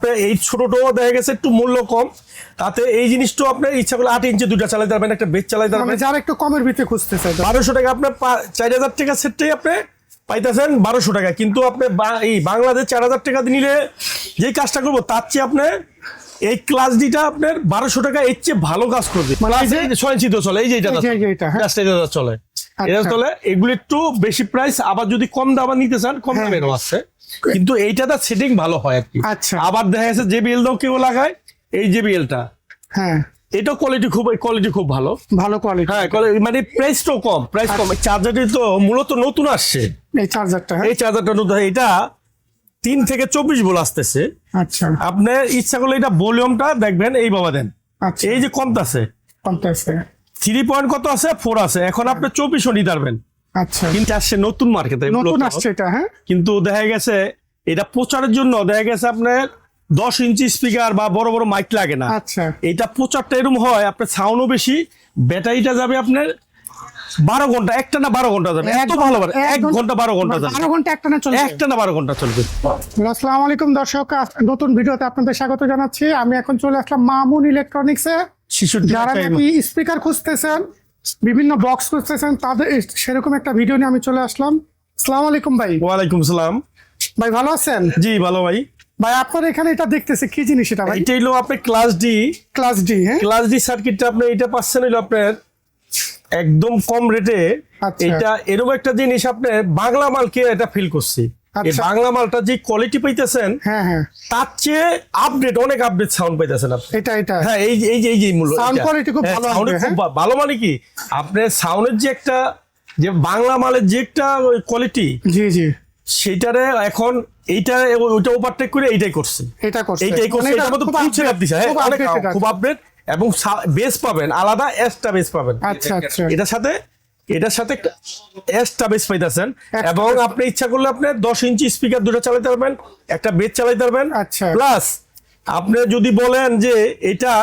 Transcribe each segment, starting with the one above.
আপনার এই ছোটটাও দেখা গেছে একটু মূল্য কম, তাতে এই জিনিসটাও আপনার ইচ্ছা করলে 8 ইঞ্চি দুইটা চালাতে পারবেন, একটা বেড চালাতে পারবেন। যারা একটু কমের ভিতরে খুঁজতে চাই 1200 টাকা আপনার 4000 টাকা সেটটাই আপনি পাইতেছেন 1200 টাকা, কিন্তু আপনি এই বাংলাদেশ 4000 টাকা নিলে যে কাজটা করবো তার চেয়ে আপনি এই ক্লাস ডিটা আপনার 1200 টাকা এর চেয়ে ভালো কাজ করবে। মানে এই যে 6 ইঞ্চি তো চলে, এই যে এটা চলে, এটা চলে। এগুলো একটু বেশি প্রাইস, আবার যদি কম দামে নিতে চান কম দামেরও আছে, কিন্তু এইটাতে সেটিং ভালো হয় আর কি। আচ্ছা, আবার দেখা যাচ্ছে JBL দাও কেউ লাগায়, এই JBLটা হ্যাঁ এটা কোয়ালিটি খুব ভালো কোয়ালিটি। হ্যাঁ, মানে প্রাইসটাও কম, প্রাইস কম। চার্জারটি তো মূলত নতুন আসছে, এই চার্জারটা নতুন, এটা 3 থেকে 24 ভোল্ট আসতেছে। আচ্ছা, আপনি ইচ্ছা করলে এটা ভলিউমটা দেখবেন এই বাবা দেন, আচ্ছা এই যে কমতাছে, 3 পয়েন্ট কত আছে, 4 আছে, এখন আপনি 24 নিতে পারবেন। আচ্ছা, কিন্তু আসছে নতুন মার্কেটে, নতুন আসছে এটা। হ্যাঁ, কিন্তু দেখা গেছে এটা প্রচারের জন্য দেখা গেছে আপনার 10 ইঞ্চি স্পিকার বা বড় বড় মাইক লাগে না। আচ্ছা, এটা প্রচারটা এরকম হয়, আপনার সাউন্ডও বেশি, ব্যাটারিটা যাবে আপনার 12 ঘন্টা, একটা না 12 ঘন্টা যাবে, এত ভালো, 1 ঘন্টা 12 ঘন্টা যাবে, 12 ঘন্টা একটা না 12 ঘন্টা চলবে। আসসালামু আলাইকুম দর্শক, নতুন ভিডিওতে আপনাদের স্বাগত জানাচ্ছি। আমি এখন চলে আসলাম মামুন ইলেকট্রনিক্সে। যারা নাকি স্পিকার খুঁজতেছেন, বিভিন্ন বক্স খুঁজতেছেন, তাদের সেরকম একটা ভিডিও নিয়ে আমি চলে আসলাম। আসসালামু আলাইকুম ভাই। ওয়ালাইকুম সালাম ভাই, ভালো আছেন? জি ভালো ভাই। ভাই আপনার এখানে এটা দেখতেছি কি জিনিস এটা ভাই? এটা হলো আপনার ক্লাস ডি। হ্যাঁ, ক্লাস ডি সার্কিটটা আপনি এটা পাচ্ছেন হলো আপনার একদম কম রেটে। আচ্ছা, এটা এরকম একটা জিনিস আপনি বাংলা মালকে এটা ফিল করছি। এই বাংলা মালটা যে কোয়ালিটি পাইতেছেন, হ্যাঁ হ্যাঁ, তার চেয়ে অনেক আপডেট সাউন্ড পাইতেছেন আপনি। এটা হ্যাঁ, এই মূল্য সাউন্ড কোয়ালিটি খুব ভালো হবে। খুব ভালো মানে কি আপনার সাউন্ডের যে একটা, যে বাংলা মালের যে একটা কোয়ালিটি, জি জি, সেটারে এখন এইটা ওইটা ওভারটেক করে এইটাই করছে। এটার মধ্যে ফুল সেটআপ দিছে। হ্যাঁ, অনেক খুব আপডেট, এবং বেস পাবেন আলাদা, এক্সট্রা বেস পাবেন। আচ্ছা আচ্ছা, এটার সাথে এক্সট্রা বেস পাইতেছেন, এবং আপনি ইচ্ছা করলে আপনি 10 ইঞ্চি স্পিকার দুটো চালাতে পারবেন, একটা বেস চালাতে পারবেন। আচ্ছা, প্লাস আপনি যদি বলেন যে এটা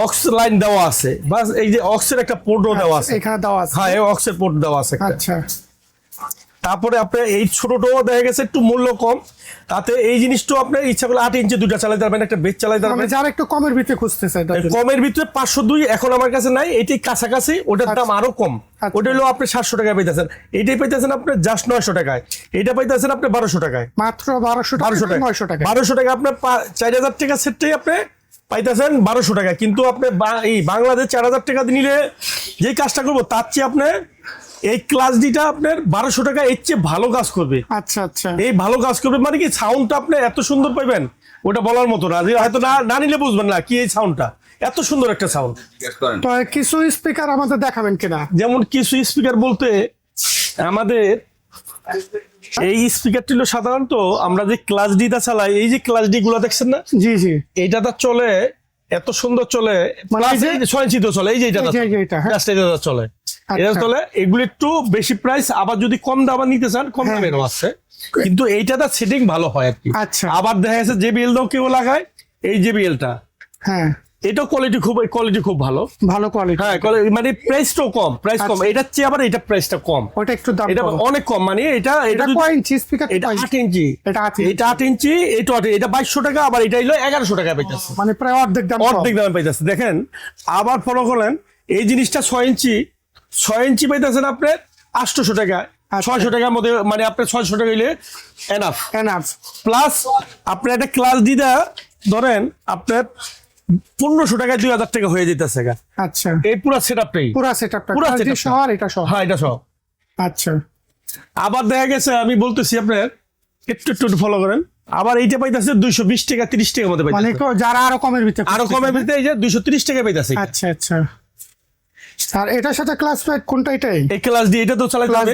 অক্স লাইন দেওয়া আছে, বা এই যে অক্সের একটা পোর্টও দেওয়া আছে, এখানে দেওয়া আছে। হ্যাঁ, এই অক্সের পোর্ট দেওয়া আছে। আচ্ছা, তারপরে আপনার এই ছোটটাও দেখা গেছে একটু মূল্য কম, তাতে এই জিনিসটাও আপনার ইচ্ছা করলে 8 ইঞ্চি দুইটা চালাতে পারবেন, একটা বেড চালাতে পারবেন। যারা একটু কমের ভিতরে খুঁজতে চাই, কমের ভিতরে 502 এখন আমার কাছে নাই, এটাই কাছাকাছি, ওটার দাম আরো কম। ওটা হলো আপনি 700 টাকায় পাইতেছেন, এইটাই পাইতেছেন আপনি জাস্ট 900 টাকায়, এটা পাইতেছেন আপনি 1200 টাকায়, মাত্র 1200 টাকা, 900 টাকা। 1200 টাকা আপনার 4000 টাকা সেটটাই আপনি পাইতেছেন 1200 টাকা, কিন্তু আপনি এই বাংলাদেশ 4000 টাকা নিলে যে কাজটা করবো তার চেয়ে আপনি এই ক্লাস ডিটা আপনার 1200 টাকা এর চেয়ে ভালো কাজ করবে। আচ্ছা আচ্ছা, এই ভালো কাজ করবে মানে কি, সাউন্ডটা আপনি এত সুন্দর পাইবেন, ওটা বলার মতো না, যে হয়তো না নিলে বুঝবেন না কি এই সাউন্ডটা এত সুন্দর একটা সাউন্ড। তো কিছু স্পিকার আমাদের দেখাবেন কিনা? যেমন কিছু স্পিকার বলতে আমাদের এই স্পিকারটি হলো সাধারণত আমরা যে ক্লাস ডিটা চালাই, এই যে ক্লাস ডি গুলো দেখছেন না, জি জি, এইটাটা চলে এত সুন্দর চলে, 6 ইঞ্চি তো চলে, এই যে এটা চলে, এটা চলে। এগুলো একটু বেশি প্রাইস, আবার যদি কম দামে নিতে চান কম দামেরও আছে, কিন্তু এইটাতে সেটিং ভালো হয় আর কি। আচ্ছা, আবার দেখা যাচ্ছে JBL দাও কেউ লাগায়, এই JBLটা, হ্যাঁ, এটা কোয়ালিটি খুব ভালো কোয়ালিটি। হ্যাঁ, মানে প্রাইসটাও কম, কম, এটার চেয়ে আবার এটা প্রাইসটা কম, ওটা একটু দাম, এটা অনেক কম। মানে এটা কয় ইঞ্চি স্পিকার? এটা 8 ইঞ্চি, এটা 8 ইঞ্চি, এটা 2200 টাকা, আবার এটা হলো 1100 টাকা পাইতেছে, মানে প্রায় অর্ধেক দামে পাইতেছে। দেখেন আবার ফলো করলেন, এই জিনিসটা 6 ইঞ্চি পাইতেছেন আপনার 800 টাকা, 600 টাকার মধ্যে, মানে আপনার 600 টাকা হইলে এনাফ। প্লাস আপনার একটা ক্লাস দিদা ধরেন আপনার 1500 টাকায় 2000 টাকা হয়ে যেতেছে। আচ্ছা, এই পুরো সেটআপটাই, এটা সহ। হ্যাঁ, এটা সহ। আচ্ছা, আবার দেখা গেছে আমি বলতেছি আপনার একটু ফলো করেন, আবার এইটা পাইতেছে 220 টাকা 30 টাকার মধ্যে মানে যারা আরো কমের ভিতরে, এই যে 230 টাকা পাইতেছে। আচ্ছা আচ্ছা, আর এটার সাথে ক্লাস প্লেট কোনটা? এটাই, এই ক্লাস ডি, এটা তো চালাতে হবে।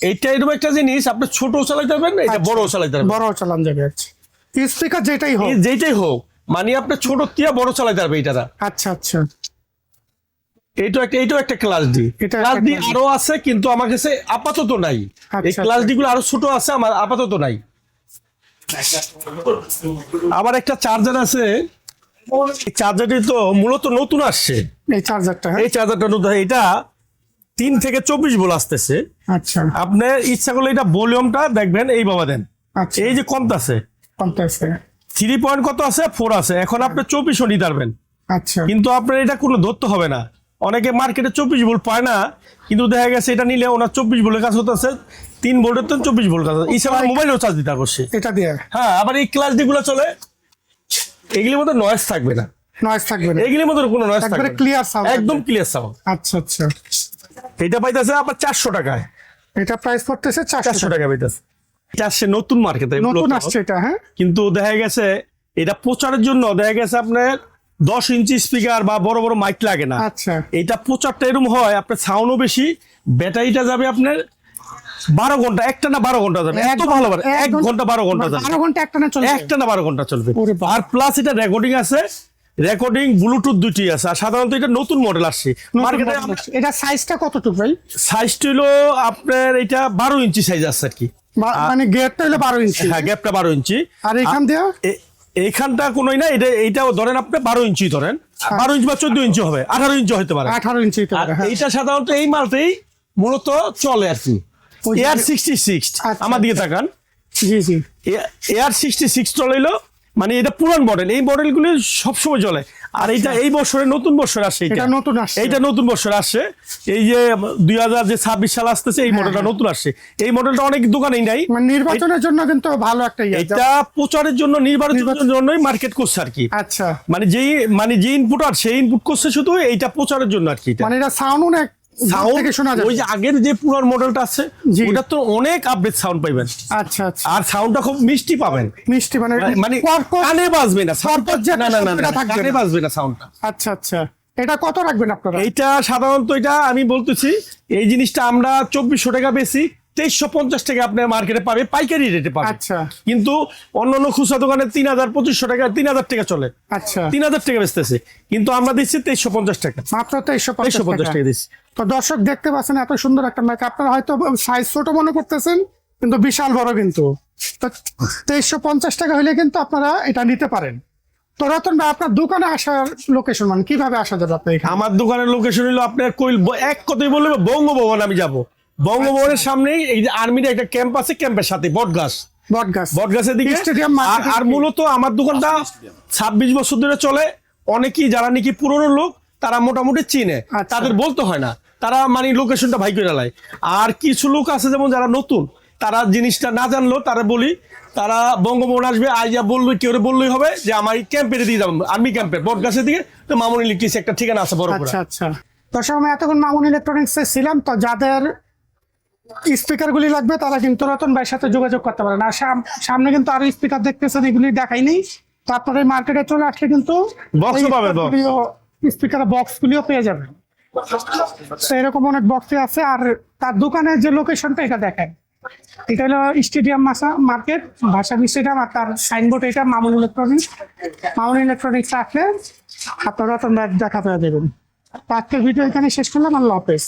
এইটা এরকম একটা জিনিস, আপনি ছোট চালাতে পারবেন, এটা বড় চালাতে পারবেন, বড় চালান যাবে। স্পিকার যেটাই হোক, মানে আপনি ছোট তিয়া বড় চালাতে পারবে এটা। আচ্ছা আচ্ছা, এইটাও একটা ক্লাস ডি। ক্লাস ডি আরো আছে, কিন্তু আমার কাছে আপাতত নাই। এই ক্লাস ডি গুলো আরো ছোট আছে, আমার আপাতত নাই। আবার একটা চার্জার আছে, চার্জারটি তো মূলত নতুন আসছে, এই চার্জারটা নতুন, এটা 3 থেকে 24 ভোল্ট আসতেছে। আচ্ছা, আপনি ইচ্ছা করলে এটা ভলিউমটা দেখবেন এই বাবা দেন, এই যে কমতাছে, 3 পয়েন্ট কত আছে 4 আছে, এখন আপনি 24 নিতে পারবেন। আচ্ছা কিন্তু আপনার এটা কোনো ধরতে হবে না, অনেকে মার্কেটে 24 ভোল্ট পায় না, কিন্তু দেখা গেছে এটা নিলে ওনার 24 ভোল্টের কাজ হতেছে 3 ভোল্টের তো 24 ভোল্ট কাজ হিসাবে মোবাইলেও চার্জ দিতে করছে এটা দিয়ে। হ্যাঁ, আবার এই ক্লাস যেগুলো চলে এগুলির মধ্যে নয়েজ থাকবে না, নয়েজ থাকবে না, এগুলির মধ্যে কোনো নয়েজ থাকবে একবারে না, ক্লিয়ার সাউন্ড, একদম ক্লিয়ার সাউন্ড। আচ্ছা আচ্ছা, এটা পাইতেছে আপনার 400 টাকায়, এটা প্রাইস পড়তেছে 400 টাকা পাইতেছে। এটা আসছে নতুন মার্কেটে, নতুন আসছে এটা। হ্যাঁ, কিন্তু দেখা গেছে এটা প্রচারের জন্য দেখা গেছে আপনার 10 ইঞ্চি স্পিকার বা বড় বড় মাইক লাগে না। আচ্ছা, এটা প্রচারটা এরকম হয়, আপনার সাউন্ডও বেশি, ব্যাটারিটা যাবে আপনার 12 ঘন্টা, একটা না 12 ঘন্টা যাবে, এত ভালো, 1 ঘন্টা 12 ঘন্টা যাবে, 12 ঘন্টা একটা না চলবে, একটা না 12 ঘন্টা চলবে। ওরে বাবা। আর প্লাস এটা রেকর্ডিং আছে, রেকর্ডিং ব্লুটুথ দুটি আছে। আর সাধারণত এটা নতুন মডেল আসছে মার্কেটে। এটা সাইজটা কতটুকু ভাই? সাইজটা হলো আপনার এটা 12 ইঞ্চি সাইজ আছে আর কি, মানে গেটটা হলো 12 ইঞ্চি। হ্যাঁ, গ্যাপটা 12 ইঞ্চি। আর এখান দিয়ে এইখানটা কোনোই না, এইটাও ধরেন আপনি 12 ইঞ্চি ধরেন, 12 ইঞ্চি বা 14 ইঞ্চি হবে, 18 ইঞ্চি হতে পারে, 18 ইঞ্চি। আর এইটা সাধারণত এই মালটাই মূলত চলে আর কি। এয়ার 66 আমার দিকে তাকান, জি জি, এয়ার 66 চলাইলো, মানে এটা পুরান মডেল, এই মডেলগুলি সবসময় চলে। আর এইটা এই বছরে নতুন বছর আসছে, এটা নতুন আসছে, এইটা নতুন বছর আসছে, এই যে 2026 সাল আসতেছে, এই মডেলটা নতুন আসছে। এই মডেলটা অনেক দোকানেই নাই, মানে নির্বাচনের জন্য কিন্তু ভালো একটা ইয়ে। এটা প্রচারের জন্য নির্বাচনের জন্যই মার্কেট করছে আর কি। আচ্ছা, মানে যে ইনপুট আর সেই ইনপুট করছে শুধু এইটা প্রচারের জন্য আর কি। মানে এটা সাউন্ড অনেক থেকে শোনা যায়। ওই যে আগের যে পুরান মডেলটা আছে ওটা তো অনেক আপডেট সাউন্ড পাইবেন। আচ্ছা আচ্ছা, আর সাউন্ডটা খুব মিষ্টি পাবেন, মিষ্টি, মানে কানে বাজবে না, না না না না, কানে বাজবে না সাউন্ডটা। আচ্ছা আচ্ছা, এটা কত রাখবেন আপনারা? এইটা সাধারণত এটা আমি বলতেছি, এই জিনিসটা আমরা 2400 টাকা বেশি, 2350 টাকা আপনার মার্কেটে পাবে, পাইকারি রেটে পাবে। আচ্ছা, কিন্তু অন্যান্য খুচরা দোকানে 3000-2500 টাকা, 3000 টাকা চলে, আচ্ছা 3000 টাকা বেচতেছে, কিন্তু আমরা দিচ্ছি 2350 টাকা, মাত্র 2350 টাকা দিচ্ছি। তো দর্শক দেখতে পাচ্ছেন এত সুন্দর একটা মাইক, আপনারা হয়তো সাইজ ছোট মনে করতেছেন, কিন্তু বিশাল বড়। কিন্তু তো 2350 টাকা হলে কিন্তু আপনারা এটা নিতে পারেন। তো রতন ভাই, আপনার দোকানে আসার লোকেশন মানে কিভাবে আসা যাবে আপনার এখানে? আমার দোকানের লোকেশন হলো আপনার এক কথাই বললে বঙ্গভবন। আমি যাব বঙ্গভবনের সামনেই, এই যে আর্মির একটা ক্যাম্প আছে, ক্যাম্পের সাথে বটগাছের দিকে স্টেডিয়াম। আর মূলত আমার দোকানটা 26 বছর ধরে চলে। অনেকেই যারা নাকি পুরনো লোক তারা মোটামুটি চিনে, তাদের বলতে হয় না, তারা মানে লোকেশনটা ভাই করে লাই। আর কিছু লোক আছে যেমন যারা নতুন, তারা জিনিসটা না জানলো, তারা বলি তারা বঙ্গভবন আসবে, আইয়া বললো, কেউ বললেই হবে যে আমার ক্যাম্পের দিয়ে যাবো, আর্মি ক্যাম্পের বটগাছের দিকে, তো মামুন ইলেকট্রিক্স একটা ঠিকানা আছে বড় করে। আচ্ছা আচ্ছা, দর্শক আমি এতক্ষণ মামুন ইলেকট্রনিক্সে ছিলাম। তো যাদের স্পিকার গুলি লাগবে তারা কিন্তু রতন ভাইয়ের সাথে যোগাযোগ করতে পারেন। আর সামনে কিন্তু আরো স্পিকার দেখতেছেন, এগুলি দেখাইনি। তো আপনারা এই মার্কেটে চলে আসলে কিন্তু স্পিকার বক্স গুলিও পেয়ে যাবেন। তো এরকম অনেক বক্সই আছে। আর তার দোকানের যে লোকেশনটা এটা দেখেন, এটা হলো স্টেডিয়াম মার্কেট, ভাষাবী স্টেডিয়াম। আর তার সাইনবোর্ড এটা মামুন ইলেকট্রনিক্স। মামুন ইলেকট্রনিক্স আসলে আপনার রতন ভাই দেখা পেয়ে দেবেন। আজকের ভিডিও এখানে শেষ করলাম। আল্লাহ হাফেজ।